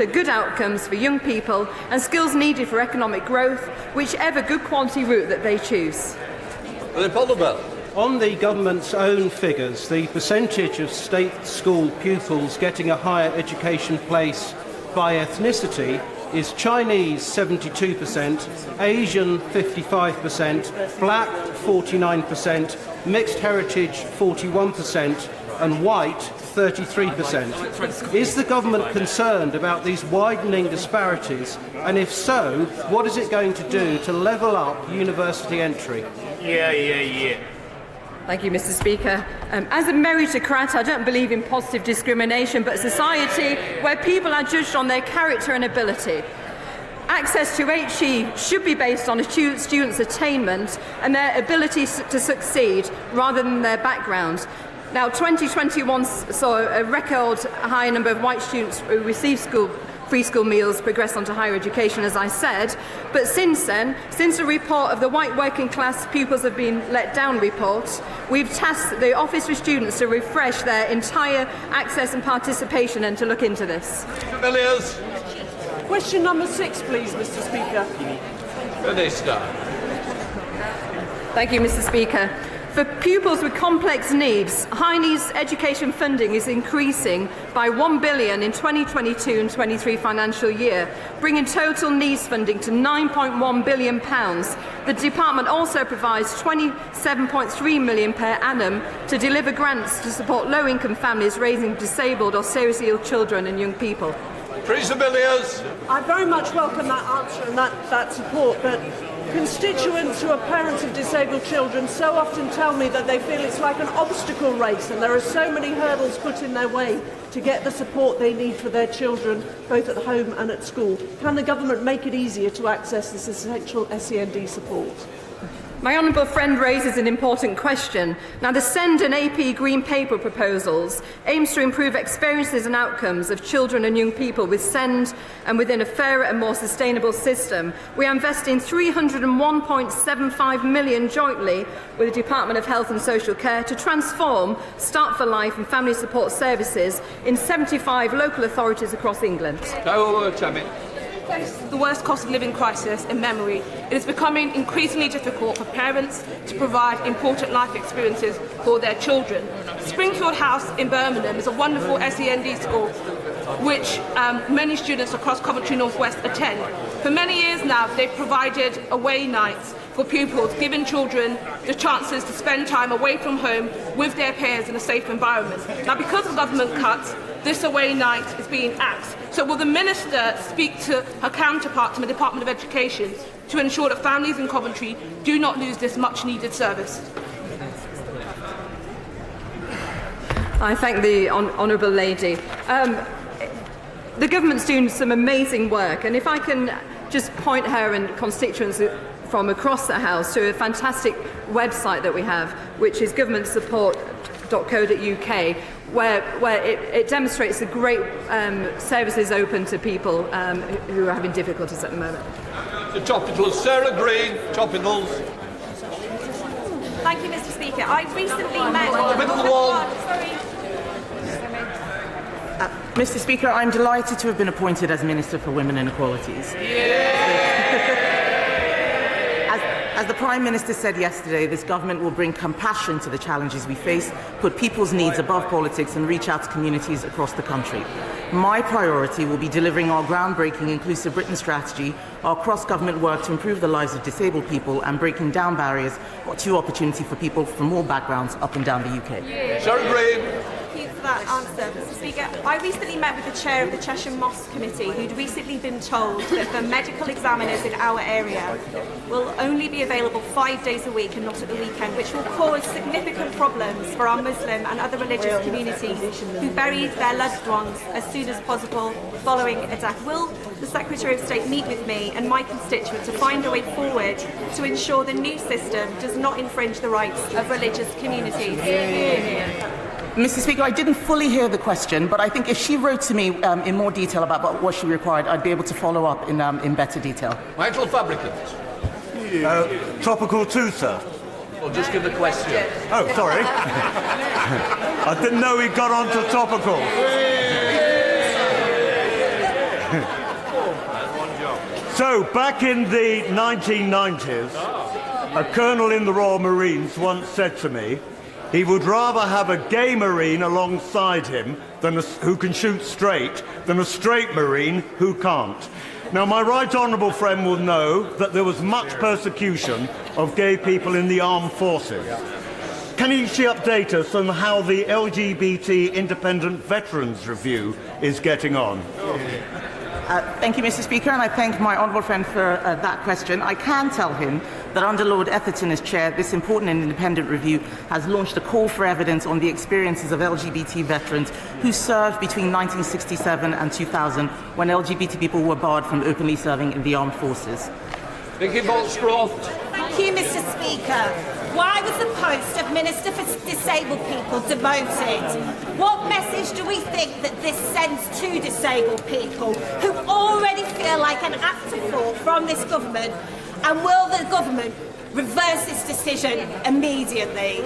to good outcomes for young people and skills needed for economic growth, whichever good quality route that they choose. On the government's own figures, the percentage of state school pupils getting a higher education place by ethnicity is Chinese 72%, Asian 55%, black 49%, mixed heritage 41%, and white 33%. Is the government concerned about these widening disparities? And if so, what is it going to do to level up university entry? Thank you, Mr. Speaker. As a meritocrat, I don't believe in positive discrimination, but a society where people are judged on their character and ability. Access to HE should be based on a student's attainment and their ability to succeed rather than their background. Now, 2021 saw a record high number of white students who received free school meals progress onto higher education, as I said. But since then, since the report of the White Working Class Pupils Have Been Let Down report, we've tasked the Office for Students to refresh their entire access and participation and to look into this. Question number 6, please, Mr. Speaker. Minister. Thank you, Mr. Speaker. For pupils with complex needs, high needs education funding is increasing by £1 billion in 2022 and 23 financial year, bringing total needs funding to £9.1 billion. The department also provides £27.3 million per annum to deliver grants to support low-income families raising disabled or seriously ill children and young people. I very much welcome that answer and that support, but constituents who are parents of disabled children so often tell me that they feel it's like an obstacle race and there are so many hurdles put in their way to get the support they need for their children, both at home and at school. Can the government make it easier to access this essential SEND support? My honourable friend raises an important question. Now, the SEND and AP Green Paper proposals aims to improve experiences and outcomes of children and young people with SEND and within a fairer and more sustainable system. We are investing £301.75 million jointly with the Department of Health and Social Care to transform Start for Life and family support services in 75 local authorities across England. The worst cost of living crisis in memory, it is becoming increasingly difficult for parents to provide important life experiences for their children. Springfield House in Birmingham is a wonderful SEND school which many students across Coventry North West attend. For many years now, they've provided away nights for pupils, giving children the chances to spend time away from home with their peers in a safe environment. Now, because of government cuts, this away night is being axed. So will the Minister speak to her counterparts in the Department of Education to ensure that families in Coventry do not lose this much-needed service? I thank the honourable lady. The government's doing some amazing work, and if I can just point her and constituents from across the House to a fantastic website that we have, which is governmentsupport.co.uk, where it demonstrates the great services open to people who are having difficulties at the moment. The Topicals, Sarah Green, Topicals. Thank you, Mr. Speaker. I recently met... Middle of the wall. Mr. Speaker, I'm delighted to have been appointed as Minister for Women and Equalities. As the Prime Minister said yesterday, this government will bring compassion to the challenges we face, put people's needs above politics and reach out to communities across the country. My priority will be delivering our groundbreaking Inclusive Britain strategy, our cross-government work to improve the lives of disabled people and breaking down barriers to opportunity for people from all backgrounds up and down the UK. Sarah Green. Thank you for that answer, Mr. Speaker. I recently met with the chair of the Cheshire Mosque Committee, who'd recently been told that the medical examiners in our area will only be available 5 days a week and not at the weekend, which will cause significant problems for our Muslim and other religious communities who buried their loved ones as soon as possible following a death. Will the Secretary of State meet with me and my constituent to find a way forward to ensure the new system does not infringe the rights of religious communities? Mr. Speaker, I didn't fully hear the question, but I think if she wrote to me in more detail about what she required, I'd be able to follow up in better detail. Michael Fabricant. Topical 2, sir. Well, just give the question. Oh, sorry. I didn't know he got onto topical. So, back in the 1990s, a colonel in the Royal Marines once said to me he would rather have a gay Marine alongside him who can shoot straight than a straight Marine who can't. Now, my right honourable friend will know that there was much persecution of gay people in the armed forces. Can she update us on how the LGBT Independent Veterans Review is getting on? Thank you, Mr. Speaker, and I thank my honourable friend for that question. I can tell him that under Lord Etherton as chair, this important and independent review has launched a call for evidence on the experiences of LGBT veterans who served between 1967 and 2000, when LGBT people were barred from openly serving in the armed forces. Vicky Bolscroft. Thank you, Mr. Speaker. Why was the post of Minister for Disabled People demoted? What message do we think that this sends to disabled people who already feel like an afterthought from this government? And will the government reverse this decision immediately?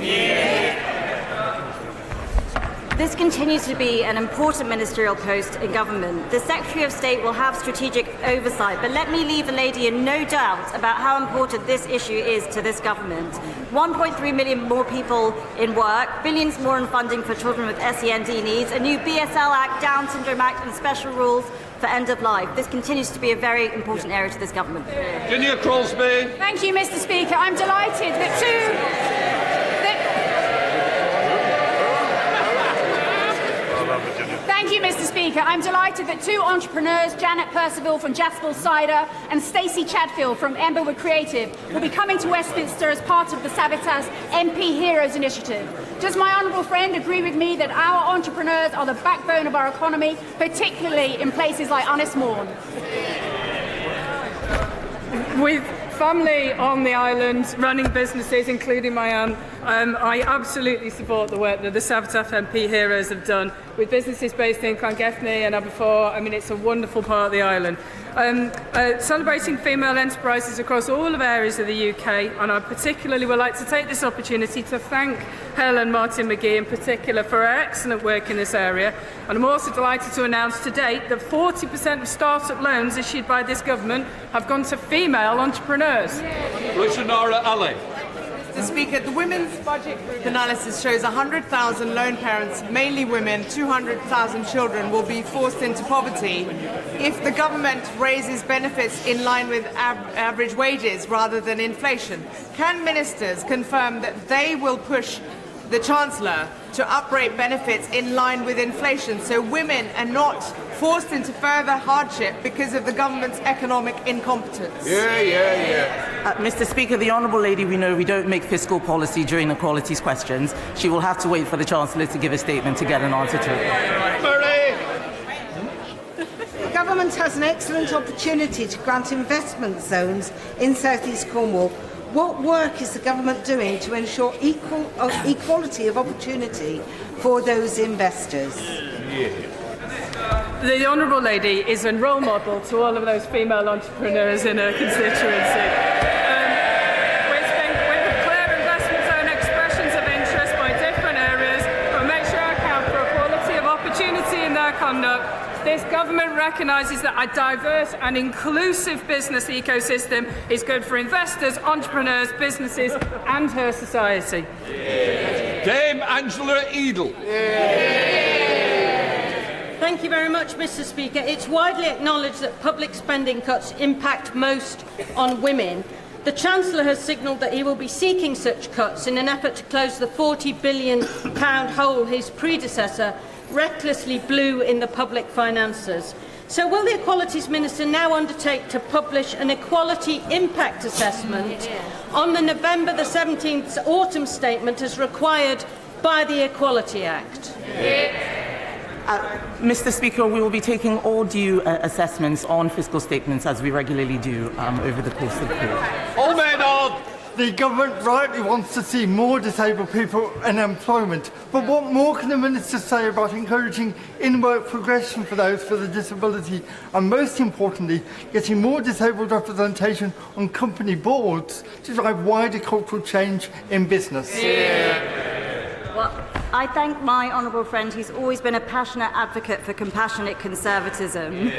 This continues to be an important ministerial post in government. The Secretary of State will have strategic oversight, but let me leave the lady in no doubt about how important this issue is to this government. 1.3 million more people in work, billions more in funding for children with SEND needs, a new BSL Act, Down Syndrome Act and special rules for end of life. This continues to be a very important area to this government. Virginia Crosby. Thank you, Mr. Speaker. I'm delighted that Thank you, Mr. Speaker. I'm delighted that two entrepreneurs, Janet Percival from Jaspel Cider and Stacey Chadfield from Emberwood Creative, will be coming to Westminster as part of the Savitas MP Heroes initiative. Does my honourable friend agree with me that our entrepreneurs are the backbone of our economy, particularly in places like Unismorn? With family on the island, running businesses, including my own, I absolutely support the work that the Savitas MP Heroes have done with businesses based in Llangefni and Aberfour. I mean, it's a wonderful part of the island. Celebrating female enterprises across all of areas of the UK, and I particularly would like to take this opportunity to thank Helen Martin-McGee in particular for her excellent work in this area. And I'm also delighted to announce to date that 40% of start-up loans issued by this government have gone to female entrepreneurs. Rushanara Ali. Mr. Speaker, the Women's Budget Group analysis shows 100,000 lone parents, mainly women, 200,000 children, will be forced into poverty if the government raises benefits in line with average wages rather than inflation. Can ministers confirm that they will push the Chancellor to uprate benefits in line with inflation so women are not forced into further hardship because of the government's economic incompetence? Mr. Speaker, the honourable lady, we know we don't make fiscal policy during equalities questions. She will have to wait for the Chancellor to give a statement to get an answer to it. The government has an excellent opportunity to grant investment zones in South East Cornwall. What work is the government doing to ensure equality of opportunity for those investors? The honourable lady is a role model to all of those female entrepreneurs in her constituency. With clear investment zone expressions of interest by different areas, but make sure I account for equality of opportunity in their conduct. This government recognises that a diverse and inclusive business ecosystem is good for investors, entrepreneurs, businesses and her society. Dame Angela Edel. Thank you very much, Mr. Speaker. It's widely acknowledged that public spending cuts impact most on women. The Chancellor has signalled that he will be seeking such cuts in an effort to close the £40 billion hole his predecessor recklessly blew in the public finances. So will the Equalities Minister now undertake to publish an equality impact assessment on the November the 17th autumn statement as required by the Equality Act? Mr. Speaker, we will be taking all due assessments on fiscal statements as we regularly do over the course of the period. All men on! The government rightly wants to see more disabled people in employment, but what more can the Minister say about encouraging in-work progression for those with a disability, and most importantly, getting more disabled representation on company boards to drive wider cultural change in business? Well, I thank my honourable friend who's always been a passionate advocate for compassionate conservatism.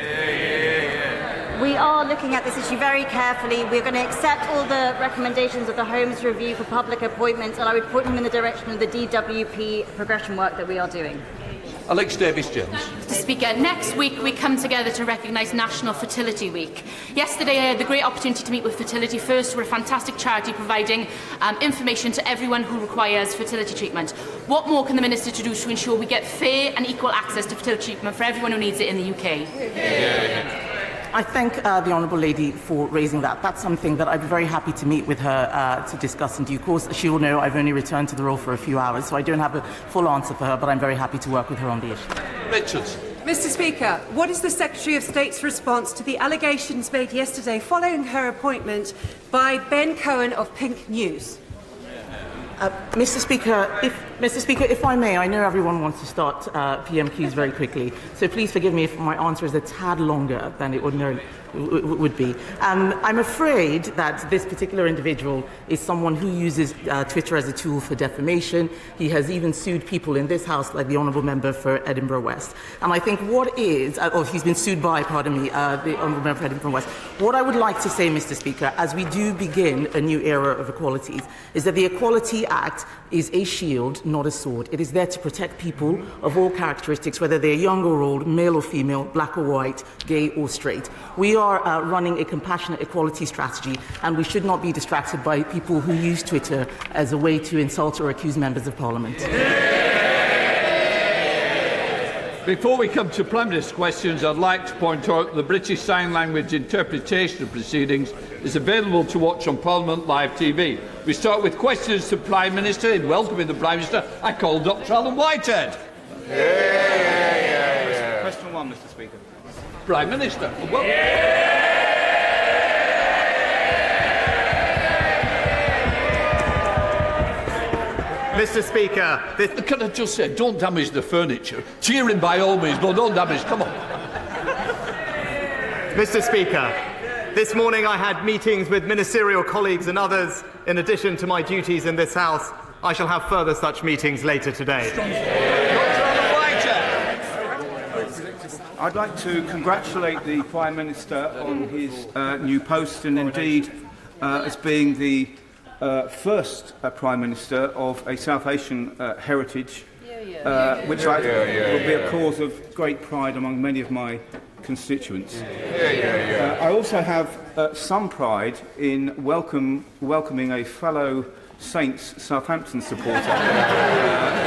We are looking at this issue very carefully. We're going to accept all the recommendations of the Homes Review for public appointments, and I would point them in the direction of the DWP progression work that we are doing. Alex Davis-Jones. Mr. Speaker, next week we come together to recognise National Fertility Week. Yesterday I had the great opportunity to meet with Fertility First. We're a fantastic charity providing information to everyone who requires fertility treatment. What more can the Minister do to ensure we get fair and equal access to fertility treatment for everyone who needs it in the UK? I thank the Honourable Lady for raising that. That's something that I'd be very happy to meet with her to discuss in due course. She will know I've only returned to the role for a few hours, so I don't have a full answer for her, but I'm very happy to work with her on the issue. Richards. Mr. Speaker, what is the Secretary of State's response to the allegations made yesterday following her appointment by Ben Cohen of Pink News? Mr. Speaker, if I may, I know everyone wants to start PMQs very quickly, so please forgive me if my answer is a tad longer than it ordinarily would be. I'm afraid that this particular individual is someone who uses Twitter as a tool for defamation. He has even sued people in this House, like the Honourable Member for Edinburgh West. And I think he's been sued by, pardon me, the Honourable Member for Edinburgh West. What I would like to say, Mr. Speaker, as we do begin a new era of equalities, is that the Equality Act is a shield, not a sword. It is there to protect people of all characteristics, whether they're young or old, male or female, black or white, gay or straight. We are running a compassionate equality strategy, and we should not be distracted by people who use Twitter as a way to insult or accuse members of Parliament. Before we come to Prime Minister's questions, I'd like to point out the British Sign Language interpretation of proceedings is available to watch on Parliament Live TV. We start with questions to Prime Minister. In welcoming the Prime Minister, I call Dr. Alan Whitehead. Question 1, Mr. Speaker. Prime Minister. Mr. Speaker, can I just say, don't damage the furniture. Cheering by all means, but don't damage. Come on. Mr. Speaker, this morning I had meetings with ministerial colleagues and others. In addition to my duties in this House, I shall have further such meetings later today. I'd like to congratulate the Prime Minister on his new post, and indeed as being the first Prime Minister of a South Asian heritage, which will be a cause of great pride among many of my constituents. I also have some pride in welcoming a fellow Saints Southampton supporter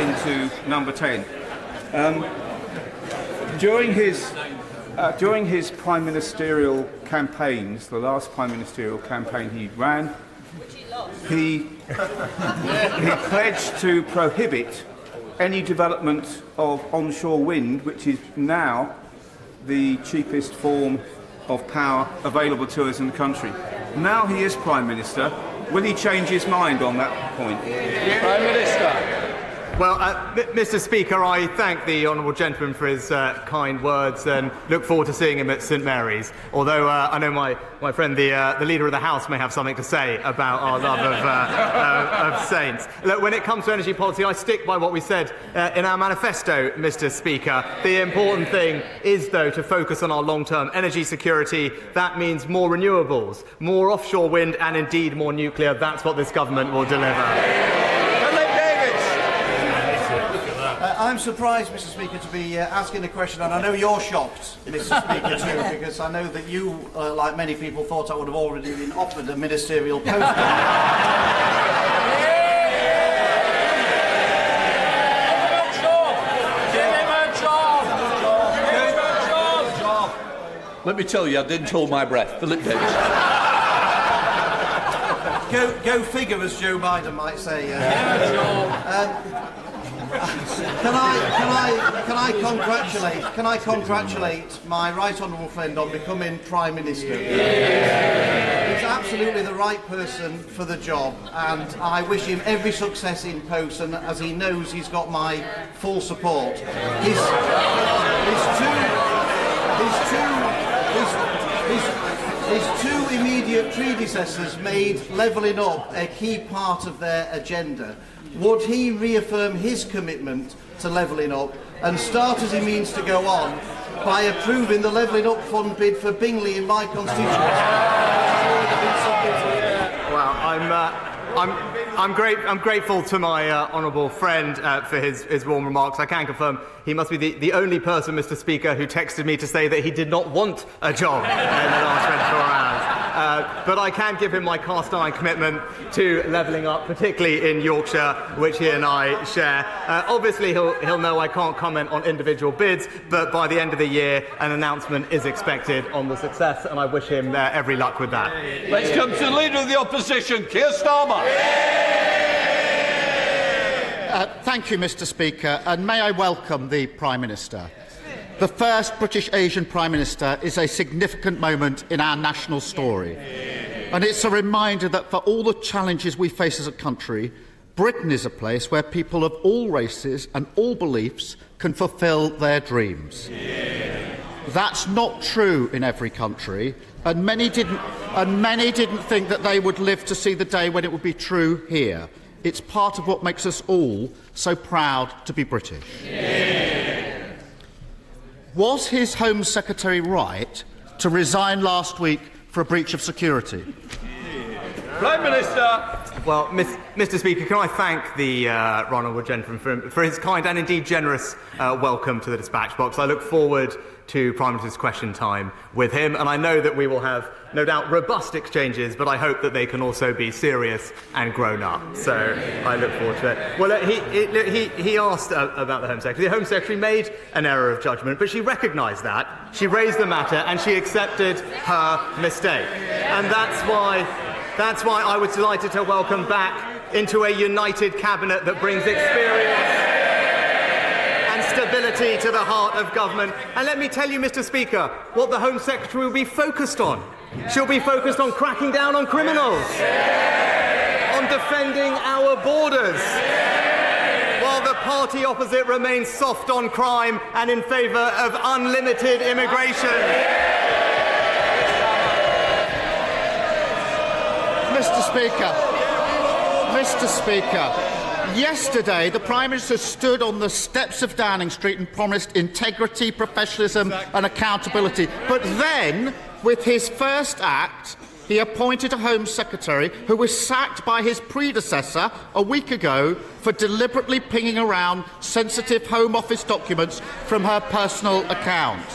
into number 10. During his prime ministerial campaigns, the last prime ministerial campaign he ran, he pledged to prohibit any development of onshore wind, which is now the cheapest form of power available to us in the country. Now he is Prime Minister. Will he change his mind on that point? Prime Minister. Well, Mr. Speaker, I thank the honourable gentleman for his kind words and look forward to seeing him at St Mary's. Although I know my friend, the Leader of the House, may have something to say about our love of Saints. Look, when it comes to energy policy, I stick by what we said in our manifesto, Mr. Speaker. The important thing is, though, to focus on our long-term energy security. That means more renewables, more offshore wind, and indeed more nuclear. That's what this government will deliver. I'm surprised, Mr. Speaker, to be asking the question, and I know you're shocked, Mr. Speaker, too, because I know that you, like many people, thought I would have already been offered a ministerial post. Let me tell you, I didn't hold my breath. Philip Davis. Go figure, as Joe Biden might say. Can I congratulate my right honourable friend on becoming Prime Minister? He's absolutely the right person for the job, and I wish him every success in post, and as he knows, he's got my full support. His two immediate predecessors made levelling up a key part of their agenda. Would he reaffirm his commitment to levelling up and start, as he means to go on, by approving the Levelling Up Fund bid for Bingley in my constituency. Well, I'm grateful to my honourable friend for his warm remarks. I can confirm he must be the only person, Mr. Speaker, who texted me to say that he did not want a job in the last 24 hours. But I can give him my cast iron commitment to levelling up, particularly in Yorkshire, which he and I share. Obviously, he'll know I can't comment on individual bids, but by the end of the year, an announcement is expected on the success, and I wish him every luck with that. Let's come to the Leader of the Opposition, Keir Starmer. Thank you, Mr. Speaker, and may I welcome the Prime Minister. The first British Asian Prime Minister is a significant moment in our national story. And it's a reminder that for all the challenges we face as a country, Britain is a place where people of all races and all beliefs can fulfil their dreams. That's not true in every country, and many didn't think that they would live to see the day when it would be true here. It's part of what makes us all so proud to be British. Was his Home Secretary right to resign last week for a breach of security? Prime Minister. Well, Mr. Speaker, can I thank the honourable gentleman for his kind and indeed generous welcome to the dispatch box. I look forward to Prime Minister's question time with him, and I know that we will have, no doubt, robust exchanges, but I hope that they can also be serious and grown up. So I look forward to it. Well, he asked about the Home Secretary. The Home Secretary made an error of judgment, but she recognised that. She raised the matter and she accepted her mistake. And that's why I was delighted to welcome back into a united cabinet that brings experience and stability to the heart of government. And let me tell you, Mr. Speaker, what the Home Secretary will be focused on. She'll be focused on cracking down on criminals, on defending our borders, while the party opposite remains soft on crime and in favour of unlimited immigration. Mr. Speaker, yesterday the Prime Minister stood on the steps of Downing Street and promised integrity, professionalism and accountability. But then, with his first act, he appointed a Home Secretary who was sacked by his predecessor a week ago for deliberately pinging around sensitive Home Office documents from her personal account.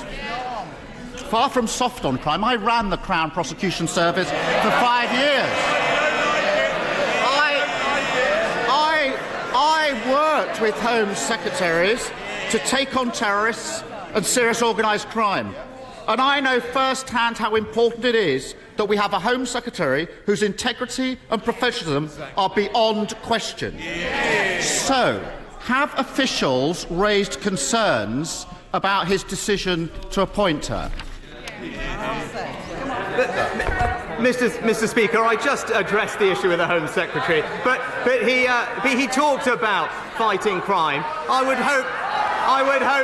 Far from soft on crime, I ran the Crown Prosecution Service for 5 years. I worked with Home Secretaries to take on terrorists and serious organised crime. And I know firsthand how important it is that we have a Home Secretary whose integrity and professionalism are beyond question. So, have officials raised concerns about his decision to appoint her? Mr. Speaker, I just addressed the issue with the Home Secretary, but he talked about fighting crime. I would hope,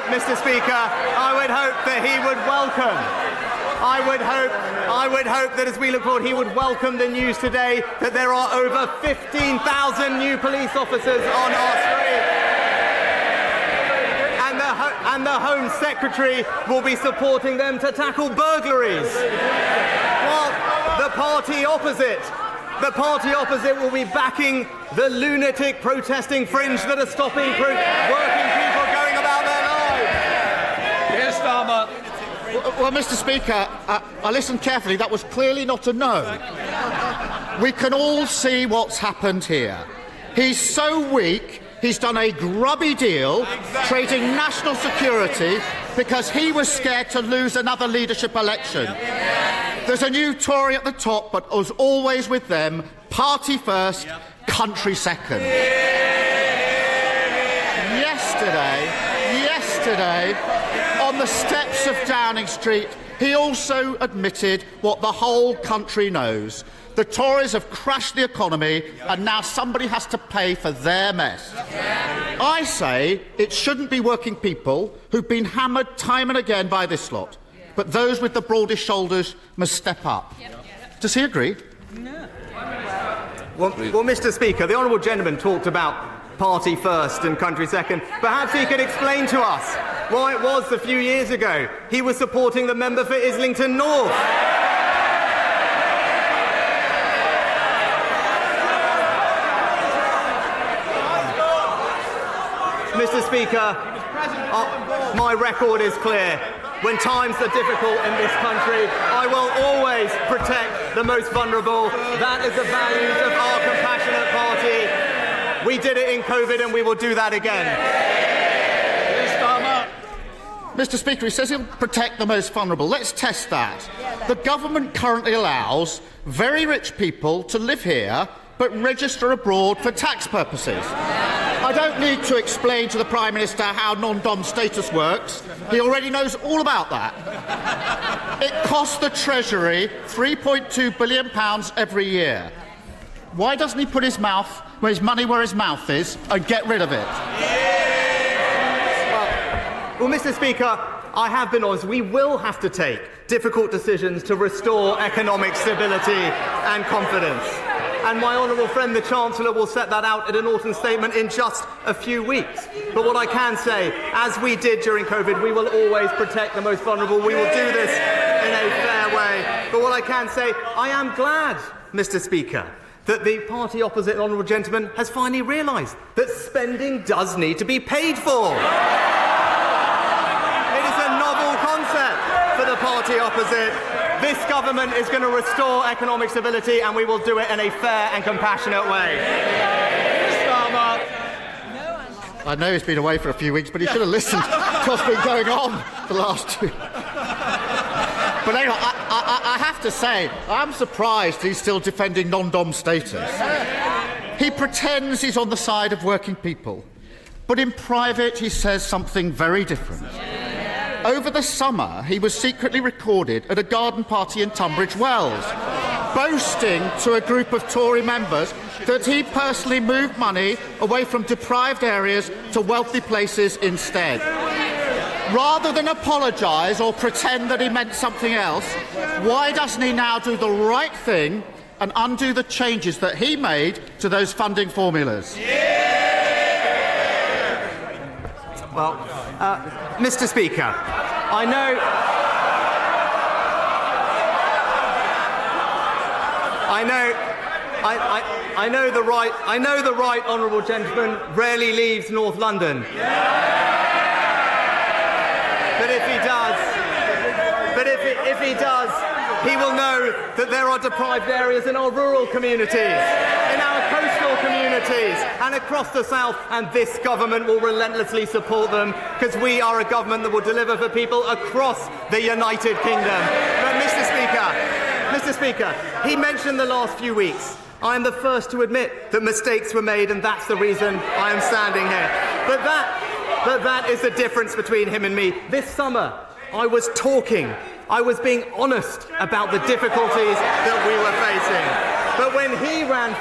Mr. Speaker, I would hope that he would welcome. I would hope that as we look forward, he would welcome the news today that there are over 15,000 new police officers on our streets. And the Home Secretary will be supporting them to tackle burglaries. While the party opposite will be backing the lunatic protesting fringe that are stopping working people going about their lives. Keir Starmer. Well, Mr. Speaker, I listened carefully. That was clearly not a no. We can all see what's happened here. He's so weak, he's done a grubby deal, trading national security because he was scared to lose another leadership election. There's a new Tory at the top, but as always with them, party first, country second. Yesterday, on the steps of Downing Street, he also admitted what the whole country knows. The Tories have crashed the economy, and now somebody has to pay for their mess. I say it shouldn't be working people who've been hammered time and again by this lot, but those with the broadest shoulders must step up. Does he agree? Well, Mr. Speaker, the honourable gentleman talked about party first and country second. Perhaps he could explain to us Why it was a few years ago. He was supporting the member for Islington North. Mr. Speaker, my record is clear. When times are difficult in this country, I will always protect the most vulnerable. That is the values of our compassionate party. We did it in COVID and we will do that again. Mr. Speaker, he says he'll protect the most vulnerable. Let's test that. The government currently allows very rich people to live here but register abroad for tax purposes. I don't need to explain to the Prime Minister how non-dom status works. He already knows all about that. It costs the Treasury £3.2 billion every year. Why doesn't he put his money where his mouth is and get rid of it? Well, Mr. Speaker, I have been honest. We will have to take difficult decisions to restore economic stability and confidence. And my honourable friend, the Chancellor, will set that out in an autumn statement in just a few weeks. But what I can say, as we did during COVID, we will always protect the most vulnerable. We will do this in a fair way. But what I can say, I am glad, Mr. Speaker, that the party opposite, honourable gentleman, has finally realised that spending does need to be paid for. It is a novel concept for the party opposite. This government is going to restore economic stability and we will do it in a fair and compassionate way. I know he's been away for a few weeks, but he should have listened to what's been going on the last 2. But anyway, I have to say, I'm surprised he's still defending non-dom status. He pretends he's on the side of working people, but in private he says something very different. Over the summer, he was secretly recorded at a garden party in Tunbridge Wells, boasting to a group of Tory members that he personally moved money away from deprived areas to wealthy places instead. Rather than apologise or pretend that he meant something else, why doesn't he now do the right thing and undo the changes that he made to those funding formulas? Well, Mr. Speaker, I know the right honourable gentleman rarely leaves North London. But if he does, he will know that there are deprived areas in our rural communities, in our coastal communities and across the south, and this government will relentlessly support them because we are a government that will deliver for people across the United Kingdom. But Mr. Speaker, he mentioned the last few weeks. I am the first to admit that mistakes were made, and that's the reason I am standing here. But that is the difference between him and me. This summer, I was being honest about the difficulties that we were facing. But when he ran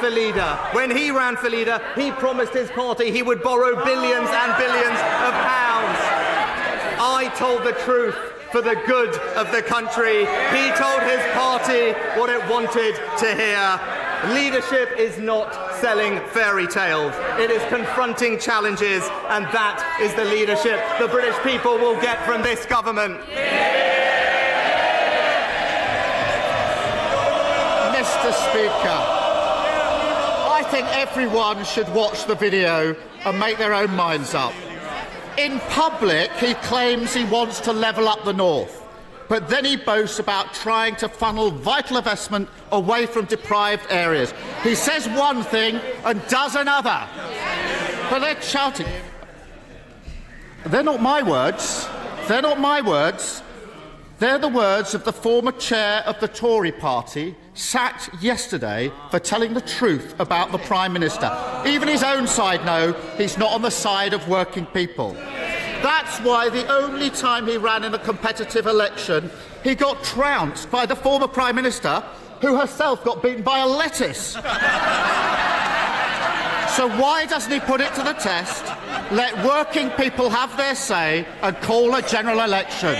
for leader, he promised his party he would borrow billions and billions of pounds. I told the truth for the good of the country. He told his party what it wanted to hear. Leadership is not selling fairy tales. It is confronting challenges, and that is the leadership the British people will get from this government. Mr. Speaker, I think everyone should watch the video and make their own minds up. In public, he claims he wants to level up the north, but then he boasts about trying to funnel vital investment away from deprived areas. He says one thing and does another. But they're shouting. They're not my words. They're not my words. They're the words of the former chair of the Tory party, sacked yesterday for telling the truth about the Prime Minister. Even his own side know he's not on the side of working people. That's why the only time he ran in a competitive election, he got trounced by the former Prime Minister, who herself got beaten by a lettuce. So why doesn't he put it to the test, let working people have their say and call a general election?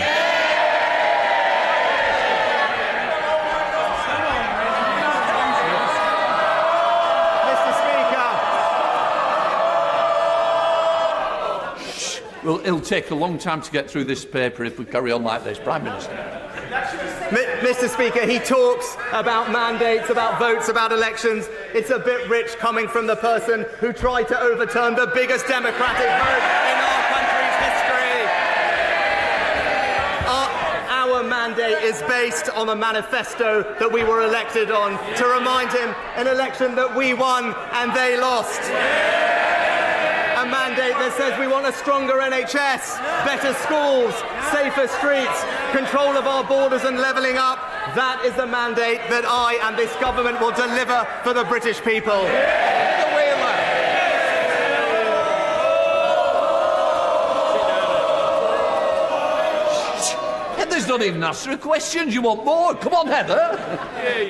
Well, it'll take a long time to get through this paper if we carry on like this, Prime Minister. Mr. Speaker, he talks about mandates, about votes, about elections. It's a bit rich coming from the person who tried to overturn the biggest democratic vote in our country's history. Our mandate is based on a manifesto that we were elected on to remind him an election that we won and they lost. A mandate that says we want a stronger NHS, better schools, safer streets, control of our borders and levelling up. That is the mandate that I and this government will deliver for the British people. Heather's not even asked her a question. You want more? Come on, Heather.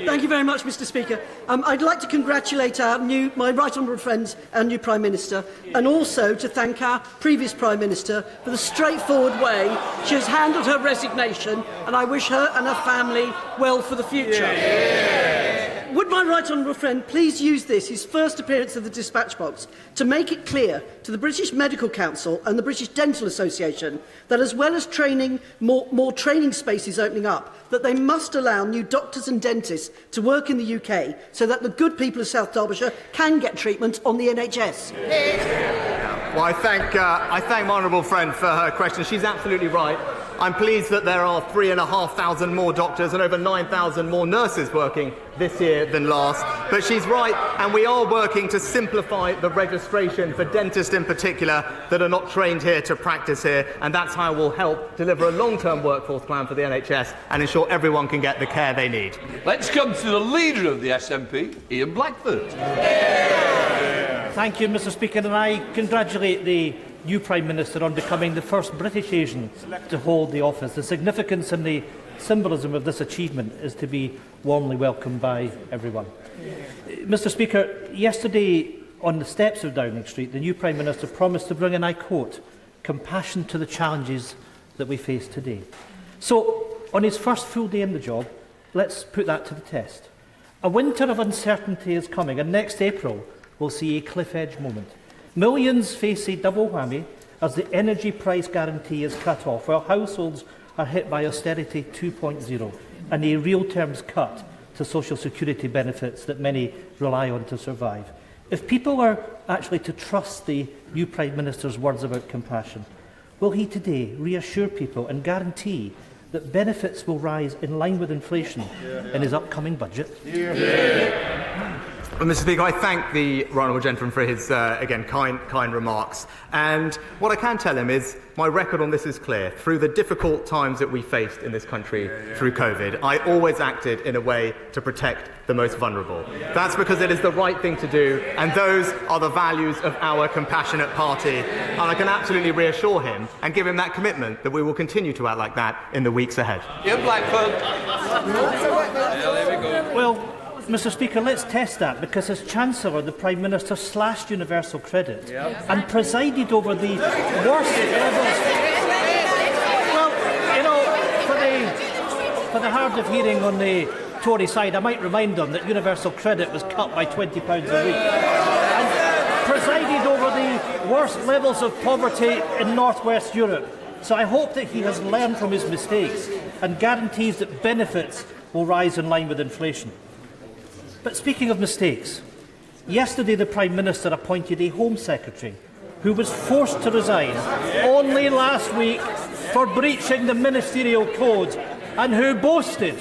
Thank you very much, Mr. Speaker. I'd like to congratulate my right honourable friends and new Prime Minister, and also to thank our previous Prime Minister for the straightforward way she has handled her resignation, and I wish her and her family well for the future. Would my right honourable friend please use this, his first appearance of the dispatch box, to make it clear to the British Medical Council and the British Dental Association that, as well as more training spaces opening up, that they must allow new doctors and dentists to work in the UK so that the good people of South Derbyshire can get treatment on the NHS? Well, I thank my honourable friend for her question. She's absolutely right. I'm pleased that there are 3,500 more doctors and over 9,000 more nurses working this year than last. But she's right, and we are working to simplify the registration for dentists in particular that are not trained here to practice here, and that's how we'll help deliver a long-term workforce plan for the NHS and ensure everyone can get the care they need. Let's come to the leader of the SNP, Ian Blackford. Thank you, Mr. Speaker, and I congratulate the new Prime Minister on becoming the first British Asian to hold the office. The significance and the symbolism of this achievement is to be warmly welcomed by everyone. Mr. Speaker, yesterday on the steps of Downing Street, the new Prime Minister promised to bring, and I quote, compassion to the challenges that we face today. So, on his first full day in the job, let's put that to the test. A winter of uncertainty is coming, and next April we'll see a cliff-edge moment. Millions face a double whammy as the energy price guarantee is cut off, while households are hit by austerity 2.0 and a real terms cut to social security benefits that many rely on to survive. If people are actually to trust the new Prime Minister's words about compassion, will he today reassure people and guarantee that benefits will rise in line with inflation in his upcoming budget? Well, Mr. Speaker, I thank the right honourable gentleman for his, again, kind remarks. And what I can tell him is my record on this is clear. Through the difficult times that we faced in this country through COVID, I always acted in a way to protect the most vulnerable. That's because it is the right thing to do, and those are the values of our compassionate party. And I can absolutely reassure him and give him that commitment that we will continue to act like that in the weeks ahead. Ian Blackford. Well, Mr. Speaker, let's test that, because as Chancellor, the Prime Minister slashed universal credit and presided over the worst levels. Well, you know, for the hard of hearing on the Tory side, I might remind them that universal credit was cut by £20 a week and presided over the worst levels of poverty in North West Europe. So I hope that he has learned from his mistakes and guarantees that benefits will rise in line with inflation. But speaking of mistakes, yesterday the Prime Minister appointed a Home Secretary who was forced to resign only last week for breaching the ministerial code, and who boasted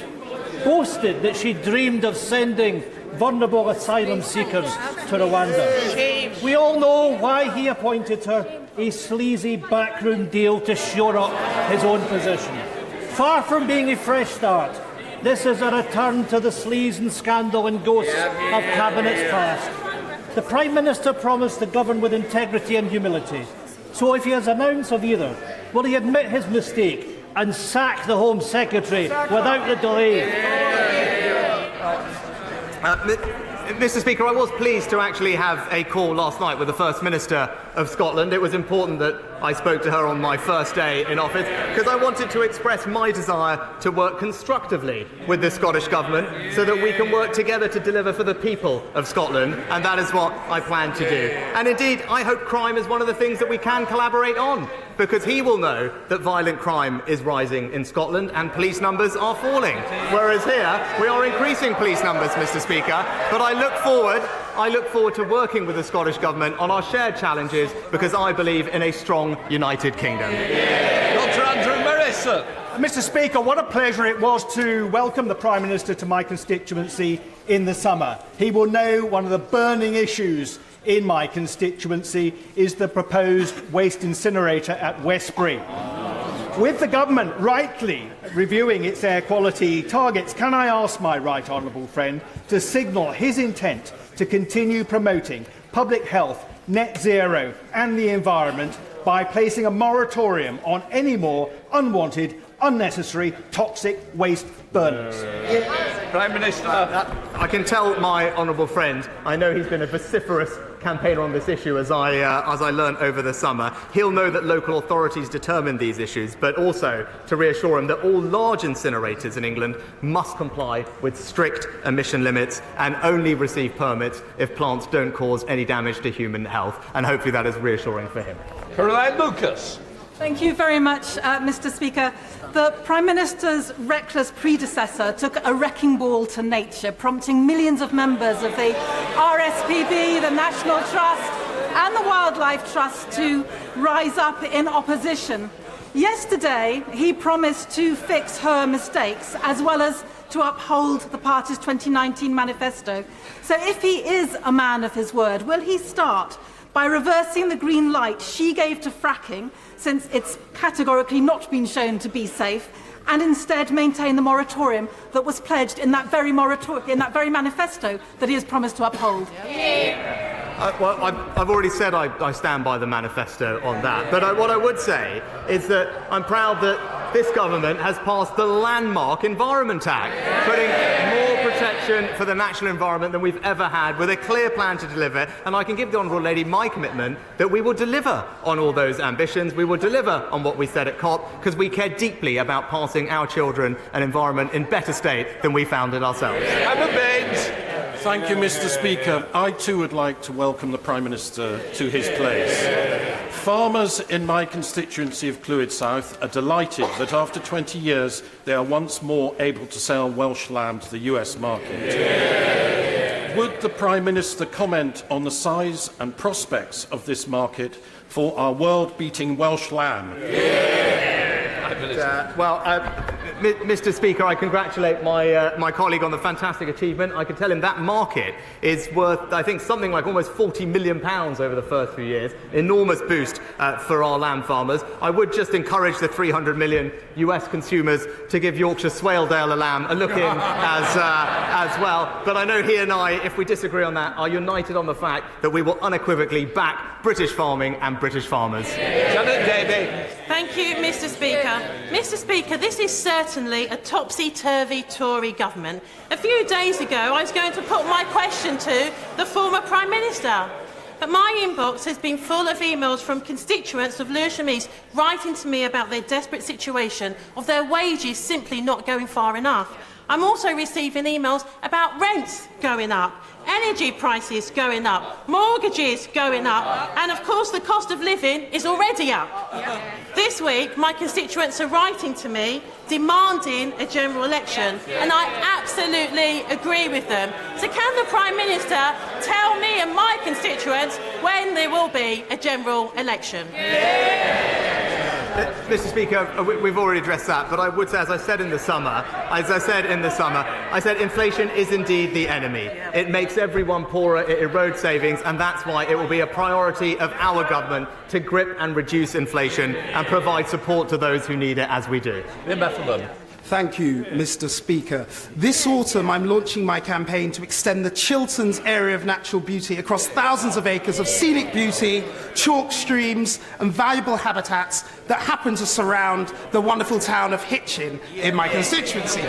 that she dreamed of sending vulnerable asylum seekers to Rwanda. We all know why he appointed her, a sleazy backroom deal to shore up his own position. Far from being a fresh start, this is a return to the sleaze and scandal and ghosts of cabinets past. The Prime Minister promised to govern with integrity and humility. So if he has an ounce of either, will he admit his mistake and sack the Home Secretary without the delay? Mr. Speaker, I was pleased to actually have a call last night with the First Minister of Scotland. It was important that I spoke to her on my first day in office because I wanted to express my desire to work constructively with the Scottish Government so that we can work together to deliver for the people of Scotland, and that is what I plan to do. And indeed, I hope crime is one of the things that we can collaborate on, because he will know that violent crime is rising in Scotland and police numbers are falling, whereas here we are increasing police numbers, Mr. Speaker. But I look forward to working with the Scottish Government on our shared challenges, because I believe in a strong United Kingdom. Dr. Andrew Morris. Mr. Speaker, what a pleasure it was to welcome the Prime Minister to my constituency in the summer. He will know one of the burning issues in my constituency is the proposed waste incinerator at Westbury. With the government rightly reviewing its air quality targets, can I ask my right honourable friend to signal his intent to continue promoting public health, net zero and the environment by placing a moratorium on any more unwanted, unnecessary, toxic waste burners? Prime Minister. I can tell my honourable friend, I know he's been a vociferous campaigner on this issue as I learned over the summer. He'll know that local authorities determine these issues, but also to reassure him that all large incinerators in England must comply with strict emission limits and only receive permits if plants don't cause any damage to human health, and hopefully that is reassuring for him. Caroline Lucas. Thank you very much, Mr. Speaker. The Prime Minister's reckless predecessor took a wrecking ball to nature, prompting millions of members of the RSPB, the National Trust and the Wildlife Trust to rise up in opposition. Yesterday, he promised to fix her mistakes as well as to uphold the party's 2019 manifesto. So if he is a man of his word, will he start by reversing the green light she gave to fracking, since it's categorically not been shown to be safe, and instead maintain the moratorium that was pledged in that very manifesto that he has promised to uphold? Well, I've already said I stand by the manifesto on that, but what I would say is that I'm proud that this government has passed the landmark Environment Act, putting more protection for the natural environment than we've ever had, with a clear plan to deliver. And I can give the Honourable Lady my commitment that we will deliver on all those ambitions. We will deliver on what we said at COP, because we care deeply about passing our children an environment in better state than we found it ourselves. Thank you, Mr. Speaker. I too would like to welcome the Prime Minister to his place. Farmers in my constituency of Clwyd South are delighted that after 20 years they are once more able to sell Welsh lamb to the US market. Would the Prime Minister comment on the size and prospects of this market for our world-beating Welsh lamb? Mr. Speaker, I congratulate my colleague on the fantastic achievement. I can tell him that market is worth, I think, something like almost £40 million over the first few years. Enormous boost for our lamb farmers. I would just encourage the 300 million US consumers to give Yorkshire Swaledale a lamb a look in as well. But I know he and I, if we disagree on that, are united on the fact that we will unequivocally back British farming and British farmers. Janet Davey. Thank you, Mr. Speaker. Mr. Speaker, this is certainly a topsy-turvy Tory government. A few days ago, I was going to put my question to the former Prime Minister. But my inbox has been full of emails from constituents of Lewisham East writing to me about their desperate situation, of their wages simply not going far enough. I'm also receiving emails about rents going up, energy prices going up, mortgages going up, and of course the cost of living is already up. This week, my constituents are writing to me demanding a general election, and I absolutely agree with them. So can the Prime Minister tell me and my constituents when there will be a general election? Mr. Speaker, we've already addressed that, but I would say, as I said in the summer, I said inflation is indeed the enemy. It makes everyone poorer, it erodes savings, and that's why it will be a priority of our government to grip and reduce inflation and provide support to those who need it, as we do. Thank you, Mr. Speaker. This autumn, I'm launching my campaign to extend the Chilterns area of natural beauty across thousands of acres of scenic beauty, chalk streams and valuable habitats that happen to surround the wonderful town of Hitchin in my constituency.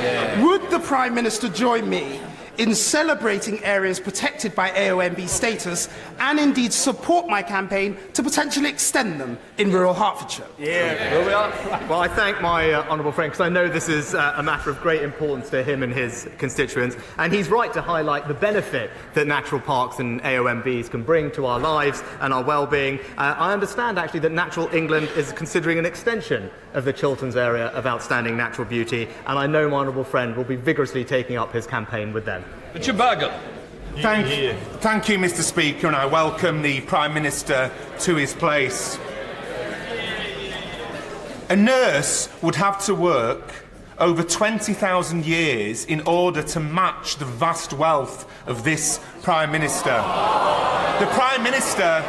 Would the Prime Minister join me in celebrating areas protected by AONB status and indeed support my campaign to potentially extend them in rural Hertfordshire. Well, I thank my honourable friend, because I know this is a matter of great importance to him and his constituents, and he's right to highlight the benefit that natural parks and AONBs can bring to our lives and our well-being. I understand, actually, that Natural England is considering an extension of the Chilterns area of outstanding natural beauty, and I know my honourable friend will be vigorously taking up his campaign with them. Richard Bargall. Thank you, Mr. Speaker, and I welcome the Prime Minister to his place. A nurse would have to work over 20,000 years in order to match the vast wealth of this Prime Minister. The Prime Minister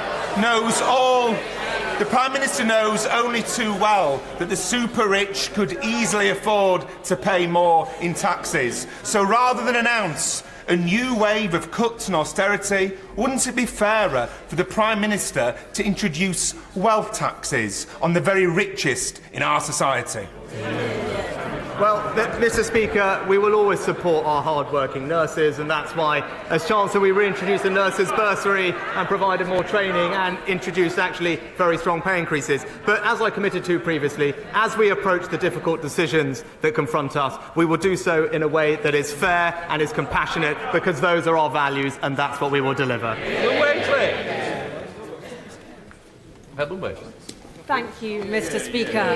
knows only too well that the super-rich could easily afford to pay more in taxes. So rather than announce a new wave of cuts and austerity, wouldn't it be fairer for the Prime Minister to introduce wealth taxes on the very richest in our society? Well, Mr. Speaker, we will always support our hard-working nurses, and that's why, as Chancellor, we reintroduced the nurses' bursary and provided more training and introduced actually very strong pay increases. But as I committed to previously, as we approach the difficult decisions that confront us, we will do so in a way that is fair and is compassionate, because those are our values, and that's what we will deliver. Thank you, Mr. Speaker.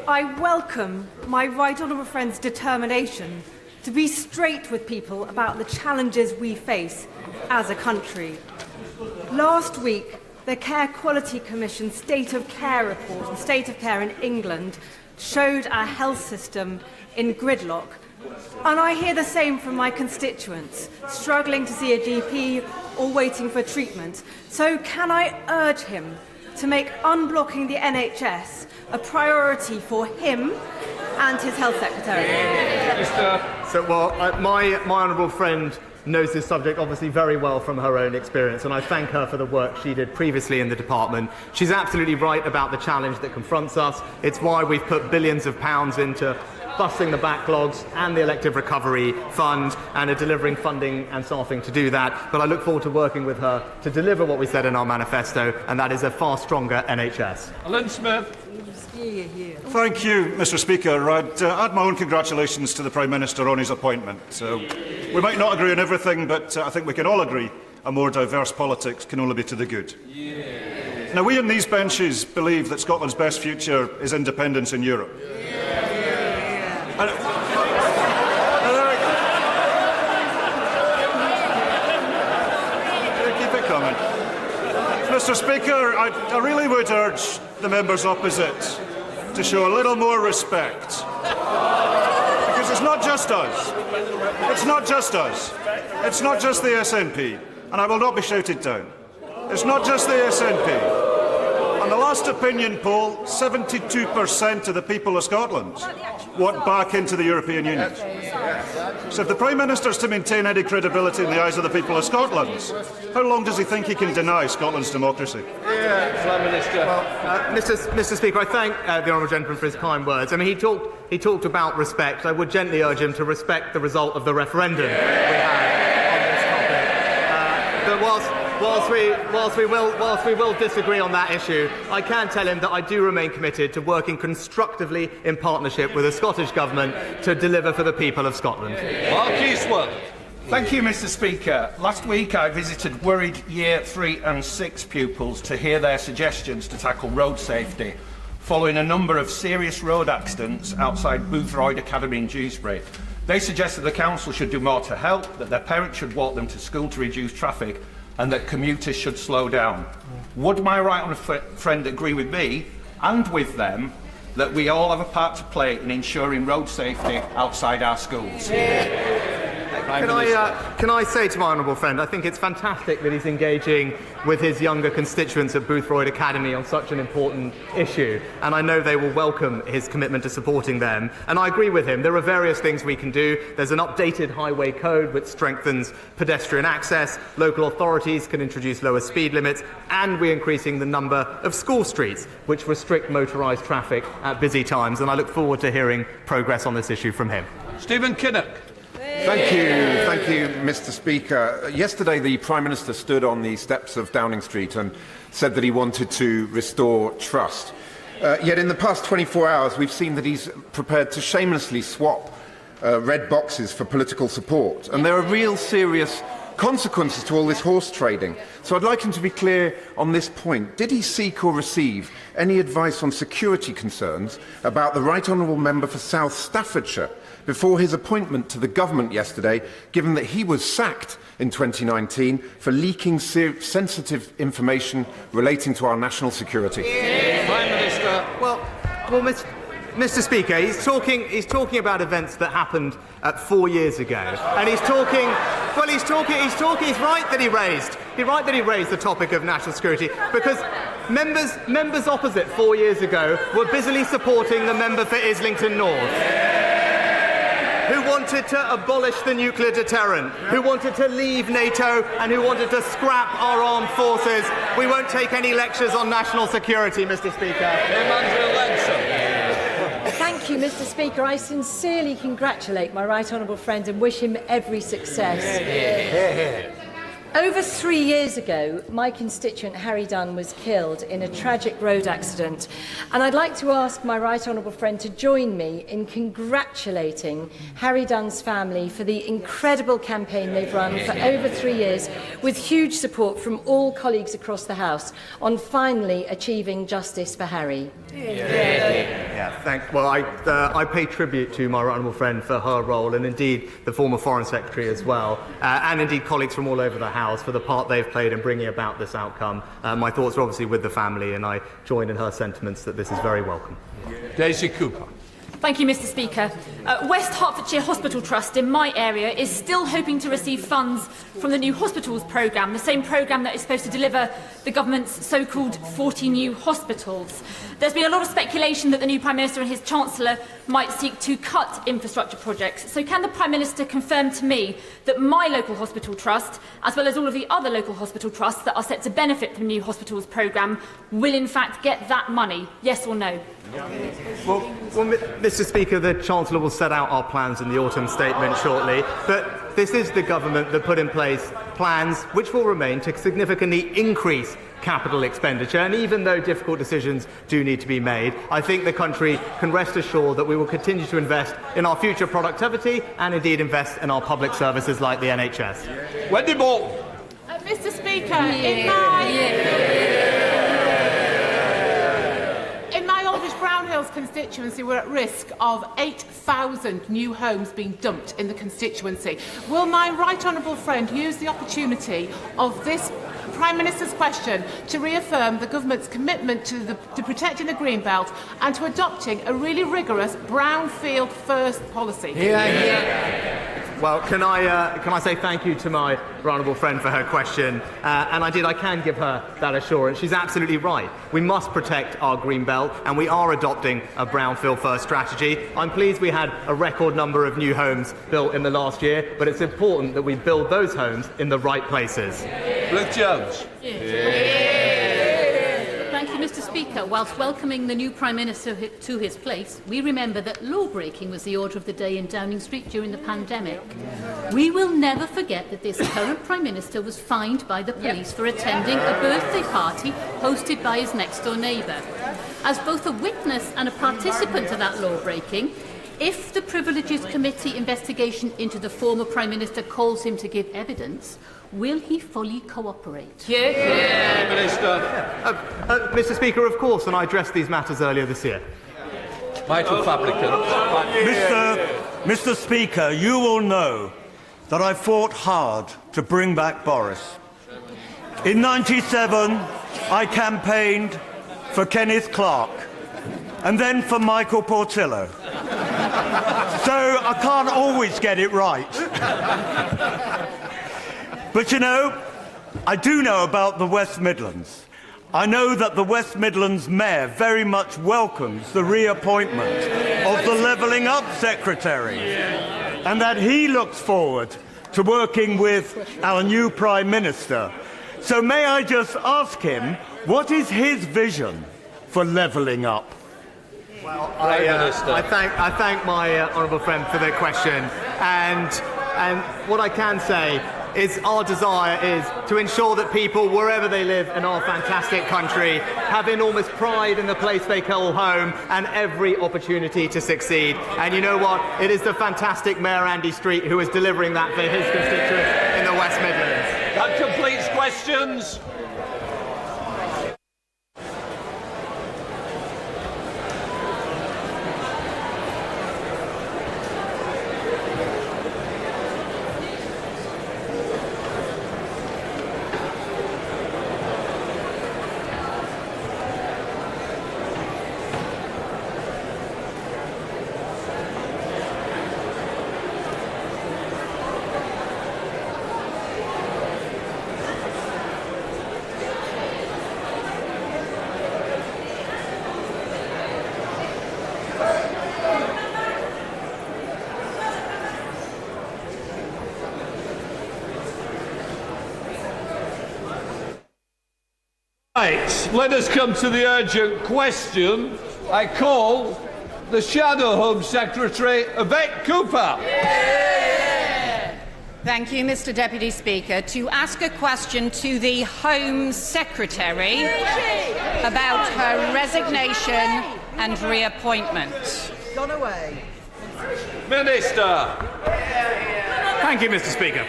I welcome my right honourable friend's determination to be straight with people about the challenges we face as a country. Last week, the Care Quality Commission State of Care report on state of care in England showed our health system in gridlock. And I hear the same from my constituents, struggling to see a GP or waiting for treatment. So can I urge him to make unblocking the NHS a priority for him and his Health Secretary? My honourable friend knows this subject obviously very well from her own experience, and I thank her for the work she did previously in the department. She's absolutely right about the challenge that confronts us. It's why we've put billions of pounds into busting the backlogs and the elective recovery fund, and are delivering funding and staffing to do that. But I look forward to working with her to deliver what we said in our manifesto, and that is a far stronger NHS. Alan Smith. Thank you, Mr. Speaker. I'd add my own congratulations to the Prime Minister on his appointment. We might not agree on everything, but I think we can all agree a more diverse politics can only be to the good. Now, we in these benches believe that Scotland's best future is independence in Europe. Keep it coming. Mr. Speaker, I really would urge the members opposite to show a little more respect. Because it's not just us. It's not just us. It's not just the SNP. And I will not be shouted down. It's not just the SNP. On the last opinion poll, 72% of the people of Scotland want back into the European Union. So if the Prime Minister is to maintain any credibility in the eyes of the people of Scotland, how long does he think he can deny Scotland's democracy? Prime Minister. Mr. Speaker, I thank the honourable gentleman for his kind words. I mean, he talked about respect. I would gently urge him to respect the result of the referendum we had on this topic. But whilst we will disagree on that issue, I can tell him that I do remain committed to working constructively in partnership with the Scottish Government to deliver for the people of Scotland. Mark Eastwood. Thank you, Mr. Speaker. Last week I visited worried Year 3 and 6 pupils to hear their suggestions to tackle road safety, following a number of serious road accidents outside Boothroyd Academy in Dewsbury. They suggested the council should do more to help, that their parents should walk them to school to reduce traffic, and that commuters should slow down. Would my right honourable friend agree with me and with them that we all have a part to play in ensuring road safety outside our schools? Can I say to my honourable friend, I think it's fantastic that he's engaging with his younger constituents at Boothroyd Academy on such an important issue, and I know they will welcome his commitment to supporting them. And I agree with him. There are various things we can do. There's an updated highway code which strengthens pedestrian access. Local authorities can introduce lower speed limits, and we're increasing the number of school streets which restrict motorised traffic at busy times. And I look forward to hearing progress on this issue from him. Stephen Kinnock. Thank you, Mr. Speaker. Yesterday, the Prime Minister stood on the steps of Downing Street and said that he wanted to restore trust. Yet in the past 24 hours, we've seen that he's prepared to shamelessly swap red boxes for political support. And there are real serious consequences to all this horse trading. So I'd like him to be clear on this point. Did he seek or receive any advice on security concerns about the Right Honourable Member for South Staffordshire before his appointment to the government yesterday, given that he was sacked in 2019 for leaking sensitive information relating to our national security? Prime Minister. Well, Mr. Speaker, he's talking about events that happened 4 years ago, and he's right that he raised the topic of national security because members opposite 4 years ago were busily supporting the member for Islington North, who wanted to abolish the nuclear deterrent, who wanted to leave NATO, and who wanted to scrap our armed forces. We won't take any lectures on national security, Mr. Speaker. Thank you, Mr. Speaker. I sincerely congratulate my right honourable friend and wish him every success. Over 3 years ago, my constituent Harry Dunn was killed in a tragic road accident, and I'd like to ask my right honourable friend to join me in congratulating Harry Dunn's family for the incredible campaign they've run for over 3 years, with huge support from all colleagues across the House on finally achieving justice for Harry. Well, I pay tribute to my right honourable friend for her role, and indeed the former Foreign Secretary as well, and indeed colleagues from all over the House for the part they've played in bringing about this outcome. My thoughts are obviously with the family, and I join in her sentiments that this is very welcome. Daisy Cooper. Thank you, Mr. Speaker. West Hertfordshire Hospital Trust in my area is still hoping to receive funds from the new hospitals programme, the same programme that is supposed to deliver the government's so-called 40 new hospitals. There's been a lot of speculation that the new Prime Minister and his Chancellor might seek to cut infrastructure projects. So can the Prime Minister confirm to me that my local hospital trust, as well as all of the other local hospital trusts that are set to benefit from the new hospitals programme, will in fact get that money? Yes or no? Well, Mr. Speaker, the Chancellor will set out our plans in the autumn statement shortly, but this is the government that put in place plans which will remain to significantly increase capital expenditure, and even though difficult decisions do need to be made, I think the country can rest assured that we will continue to invest in our future productivity and indeed invest in our public services like the NHS. Wendy Bolton. Mr. Speaker, in my Aldridge Brown Hills constituency, we're at risk of 8,000 new homes being dumped in the constituency. Will my right honourable friend use the opportunity of this Prime Minister's question to reaffirm the government's commitment to protecting the Greenbelt and to adopting a really rigorous brownfield first policy? Well, can I say thank you to my honourable friend for her question, and I can give her that assurance. She's absolutely right. We must protect our green belt, and we are adopting a brownfield first strategy. I'm pleased we had a record number of new homes built in the last year, but it's important that we build those homes in the right places. Ruth Jones. Thank you, Mr. Speaker. Whilst welcoming the new Prime Minister to his place, we remember that law-breaking was the order of the day in Downing Street during the pandemic. We will never forget that this current Prime Minister was fined by the police for attending a birthday party hosted by his next-door neighbour. As both a witness and a participant to that law-breaking, if the Privileges Committee investigation into the former Prime Minister calls him to give evidence, will he fully cooperate? Mr. Speaker, of course, and I addressed these matters earlier this year. Michael Fabricant. Mr. Speaker, you will know that I fought hard to bring back Boris. In '97, I campaigned for Kenneth Clarke and then for Michael Portillo. So I can't always get it right. But you know, I do know about the West Midlands. I know that the West Midlands Mayor very much welcomes the reappointment of the Levelling Up Secretary, and that he looks forward to working with our new Prime Minister. So may I just ask him, what is his vision for levelling up? Well, I thank my honourable friend for the question, and And what I can say is our desire is to ensure that people, wherever they live in our fantastic country, have enormous pride in the place they call home and every opportunity to succeed. And you know what? It is the fantastic Mayor Andy Street who is delivering that for his constituents in the West Midlands. That completes questions. Right, let us come to the urgent question. I call the Shadow Home Secretary, Yvette Cooper. Thank you, Mr Deputy Speaker. To ask a question to the Home Secretary about her resignation and reappointment. Gone away. Minister. Thank you, Mr Speaker.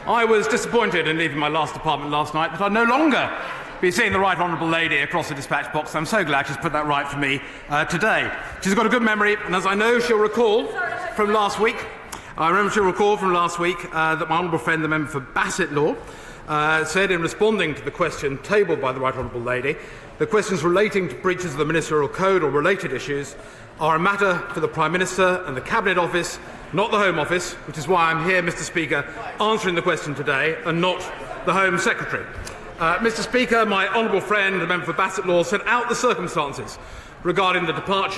I was disappointed in leaving my last department last night that I'd no longer be seeing the right honourable lady across the dispatch box. I'm so glad she's put that right for me today. She's got a good memory, and as I know she'll recall from last week, that my honourable friend, the member for Bassett Law, said in responding to the question tabled by the right honourable lady, the questions relating to breaches of the ministerial code or related issues are a matter for the Prime Minister and the Cabinet Office, not the Home Office, which is why I'm here, Mr Speaker, answering the question today, and not the Home Secretary. Mr Speaker, my honourable friend, the member for Bassett Law, set out the circumstances regarding the departure